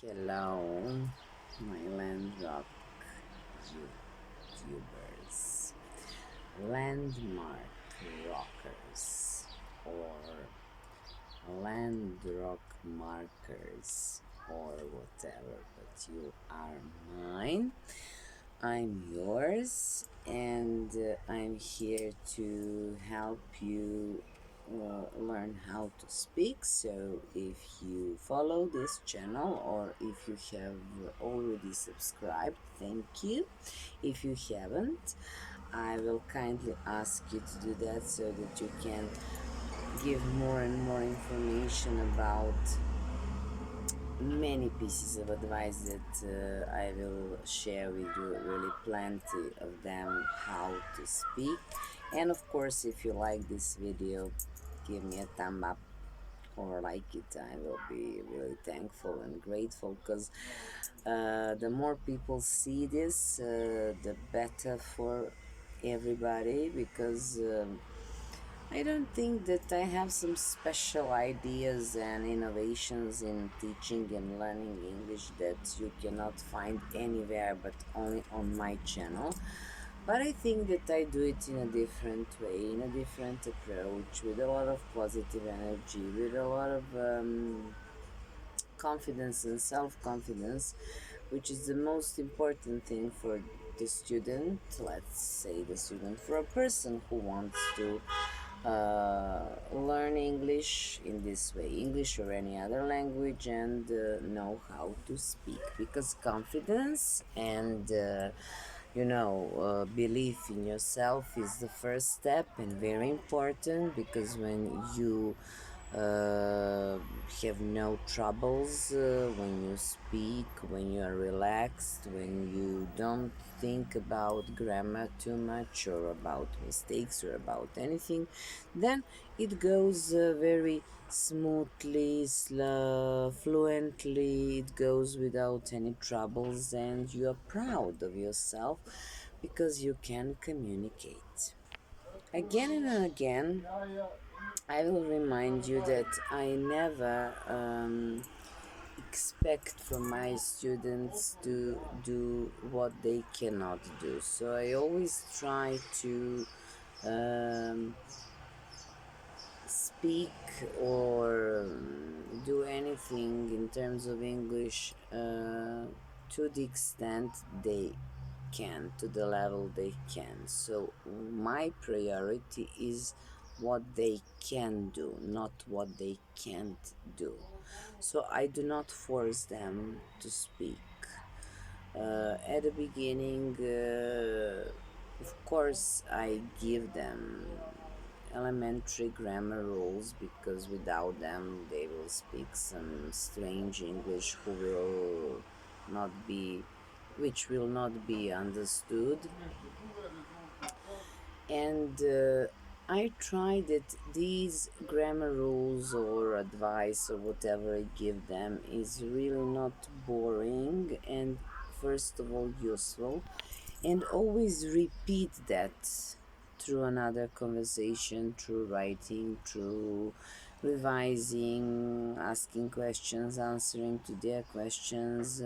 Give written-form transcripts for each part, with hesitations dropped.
Hello, my LandRock YouTubers, LandMark rockers, or LandRock markers, or whatever, but you are mine. I'm yours, and I'm here to help you learn how to speak. So, if you follow this channel or if you have already subscribed, thank you. If you haven't, I will kindly ask you to do that so that you can give more and more information about many pieces of advice that I will share with you, really plenty of them, how to speak. And of course, if you like this video, give me a thumb up or like it. I will be really thankful and grateful, because the more people see this, the better for everybody, because I don't think that I have some special ideas and innovations in teaching and learning English that you cannot find anywhere but only on my channel. But I think that I do it in a different way, in a different approach, with a lot of positive energy, with a lot of confidence and self-confidence, which is the most important thing for the student. Let's say the student, for a person who wants to learn English in this way, English or any other language, and know how to speak, because confidence and belief in yourself is the first step and very important, because when you uh, have no troubles when you speak, when you are relaxed, when you don't think about grammar too much or about mistakes or about anything, then it goes very smoothly, slow, fluently. It goes without any troubles, and you are proud of yourself because you can communicate. Again and again, I will remind you that I never expect from my students to do what they cannot do. So I always try to um, speak or do anything in terms of English to the extent they can, to the level they can. So my priority is what they can do, not what they can't do. So I do not force them to speak. At the beginning, of course, I give them elementary grammar rules, because without them they will speak some strange English who will not be which will not be understood. And I try that these grammar rules or advice or whatever I give them is really not boring, and first of all useful, and always repeat that through another conversation, through writing, through revising, asking questions, answering to their questions,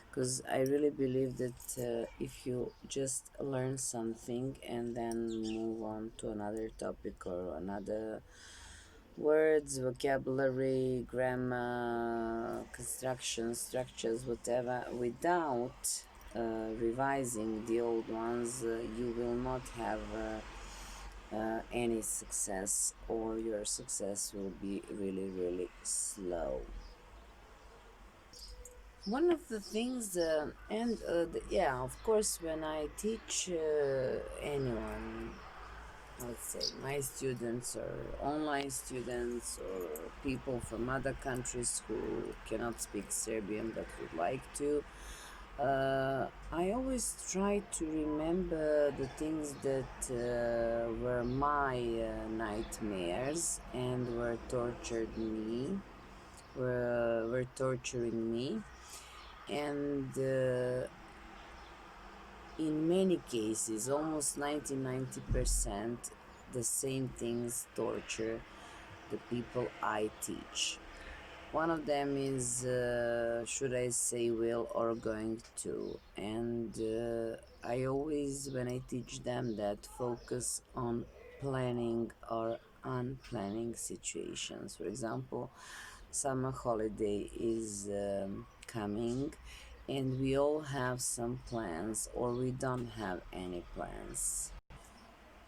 because I really believe that if you just learn something and then move on to another topic or another words, vocabulary, grammar, construction, structures, whatever, without revising the old ones, you will not have any success, or your success will be really, really slow. One of the things, yeah, of course, when I teach anyone, let's say my students or online students or people from other countries who cannot speak Serbian but would like to, I always try to remember the things that were my nightmares and were torturing me, and in many cases, almost 90%, the same things torture the people I teach. One of them is should I say will or going to, and I always, when I teach them that, focus on planning or unplanning situations. For example, summer holiday is coming, and we all have some plans, or we don't have any plans.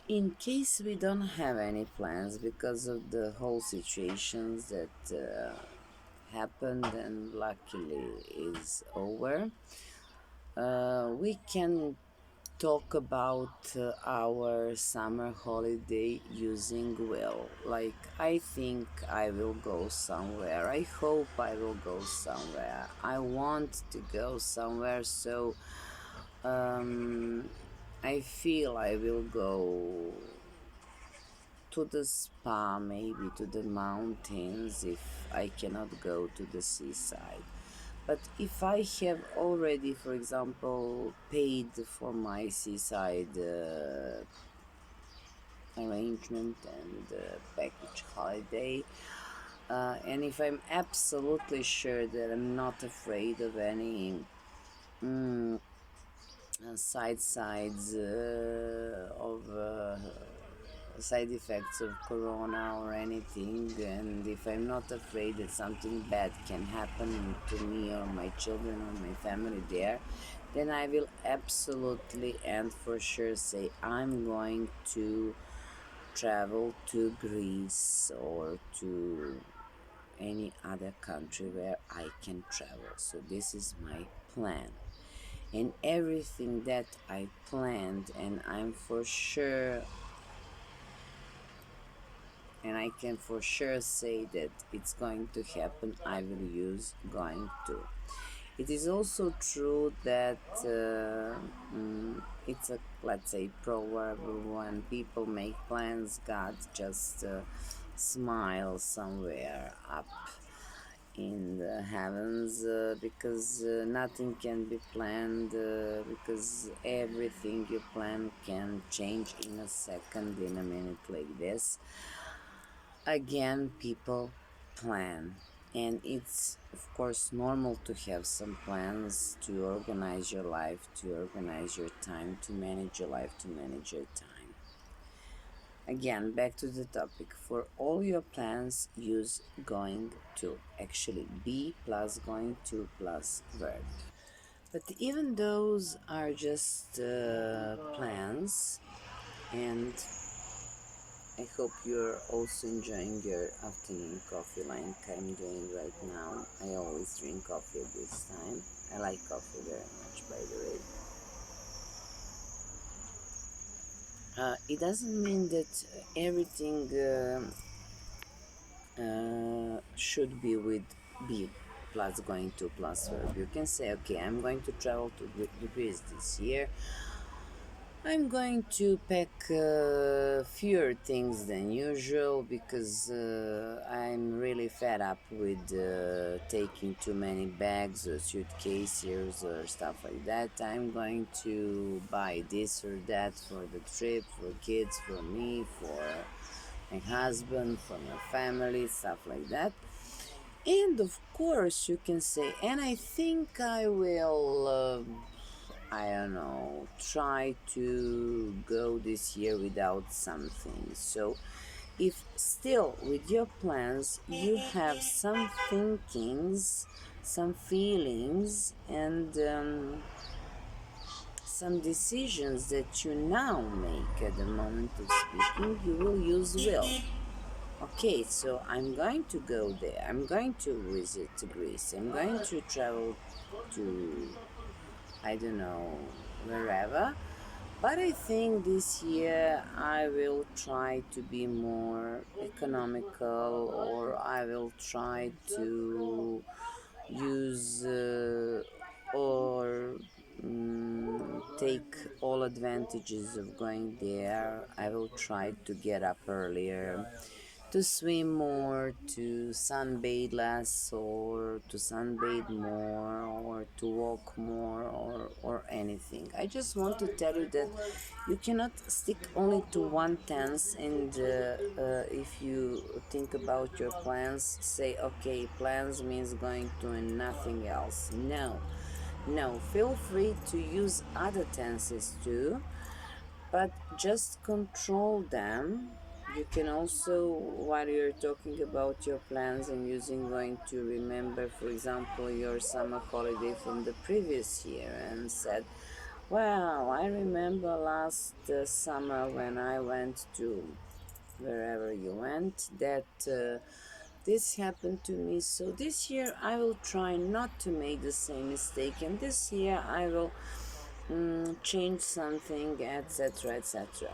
In case we don't have any plans because of the whole situations that happened and luckily is over, we can talk about our summer holiday using will. Like, I think I will go somewhere. I hope I will go somewhere. I want to go somewhere, so um, I feel I will go to the spa, maybe to the mountains if I cannot go to the seaside. But if I have already, for example, paid for my seaside arrangement and package holiday, and if I'm absolutely sure that I'm not afraid of any mm, sides of side effects of corona or anything, and if I'm not afraid that something bad can happen to me or my children or my family there, then I will absolutely and for sure say I'm going to travel to Greece or to any other country where I can travel. So this is my plan, and everything that I planned, and I'm for sure, and I can for sure say that it's going to happen, I will use going to. It is also true that it's a, let's say, proverb: when people make plans, God just smiles somewhere up in the heavens, because nothing can be planned, because everything you plan can change in a second, in a minute, like this. Again, people plan, and it's of course normal to have some plans, to organize your life, to organize your time, to manage your life, to manage your time. Again, back to the topic. For all your plans, use going to. Actually, be plus going to plus verb. But even those are just plans, and I hope you're also enjoying your afternoon coffee like I'm doing right now. I always drink coffee at this time. I like coffee very much, by the way. It doesn't mean that everything should be with be plus going to plus verb. You can say, okay, I'm going to travel to Greece this year. I'm going to pack fewer things than usual because I'm really fed up with taking too many bags or suitcases or stuff like that. I'm going to buy this or that for the trip, for kids, for me, for my husband, for my family, stuff like that. And of course, you can say, and I think I will, I don't know, try to go this year without something. So, if still with your plans you have some thinkings, some feelings, and some decisions that you now make at the moment of speaking, you will use will. Okay, so I'm going to go there. I'm going to visit Greece. I'm going to travel to, I don't know, wherever. But I think this year I will try to be more economical, or I will try to use or take all advantages of going there. I will try to get up earlier, to swim more, to sunbathe less, or to sunbathe more, or to walk more, or anything. I just want to tell you that you cannot stick only to one tense, and if you think about your plans, say, okay, plans means going to and nothing else. No, no, feel free to use other tenses too, but just control them. You can also, while you're talking about your plans and using, going to remember, for example, your summer holiday from the previous year and said, well, I remember last summer when I went to wherever you went, that this happened to me. So this year I will try not to make the same mistake, and this year I will change something, etc., etc.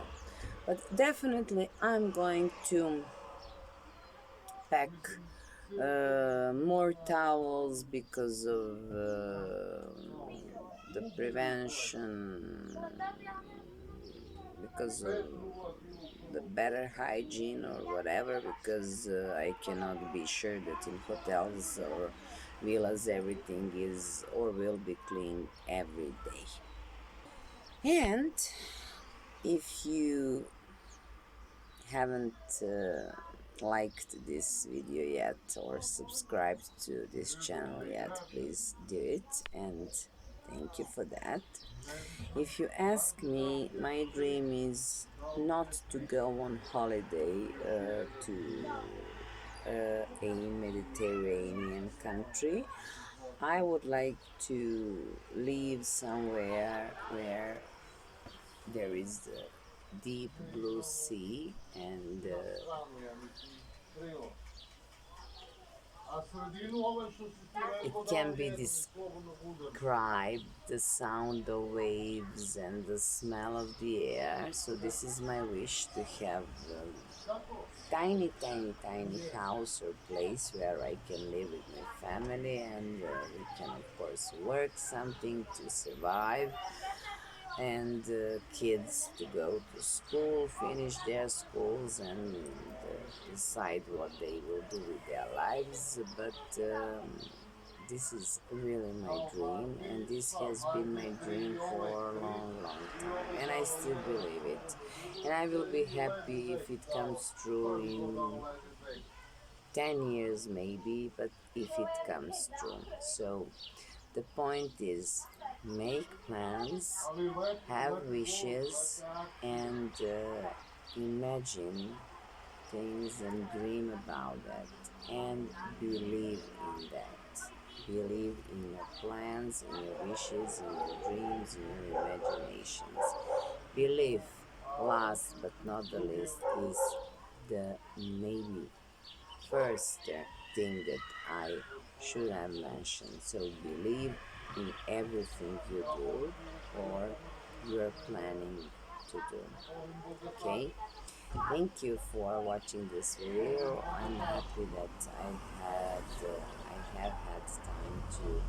But definitely, I'm going to pack more towels because of the prevention, because of the better hygiene or whatever, because I cannot be sure that in hotels or villas everything is or will be clean every day. And if you haven't liked this video yet or subscribed to this channel yet, please do it, and thank you for that. If you ask me, my dream is not to go on holiday to a Mediterranean country. I would like to live somewhere where there is the deep blue sea, and it can be described, the sound of waves and the smell of the air. So this is my wish, to have a tiny house or place where I can live with my family, and we can of course work something to survive, and kids to go to school, finish their schools, and decide what they will do with their lives. But this is really my dream, and this has been my dream for a long time, and I still believe it. And I will be happy if it comes true in 10 years, maybe, but if it comes true. So the point is, make plans, have wishes, and imagine things and dream about that, and believe in that. Believe in your plans, in your wishes, in your dreams, in your imaginations. Belief, last but not the least, is the maybe first thing that I should have mentioned. So believe in everything you do or you're planning to do. Okay? Thank you for watching this video. I'm happy that I have had time to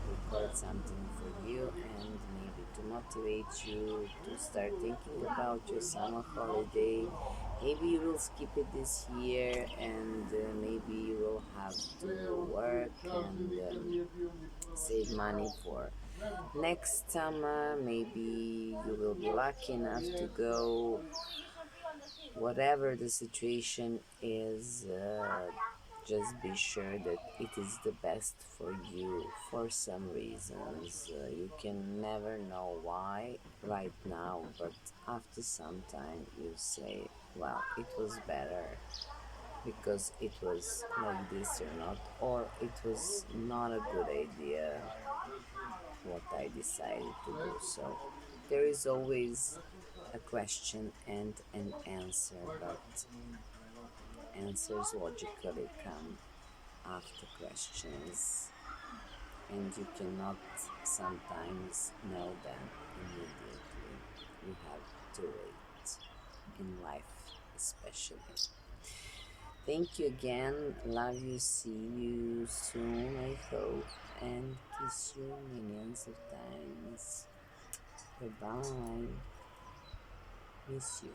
record something for you, and maybe to motivate you to start thinking about your summer holiday. Maybe you will skip it this year, and maybe you will have to work and save money for next summer. Maybe you will be lucky enough to go. Whatever the situation is, just be sure that it is the best for you. For some reasons, you can never know why right now, but after some time you say, well, it was better because it was like this or not, or it was not a good idea what I decided to do. So there is always a question and an answer, but answers logically come after questions, and you cannot sometimes know them immediately. You have to wait, in life especially. Thank you again. Love you. See you soon, I hope, and kiss you millions of times. Bye bye. Miss you.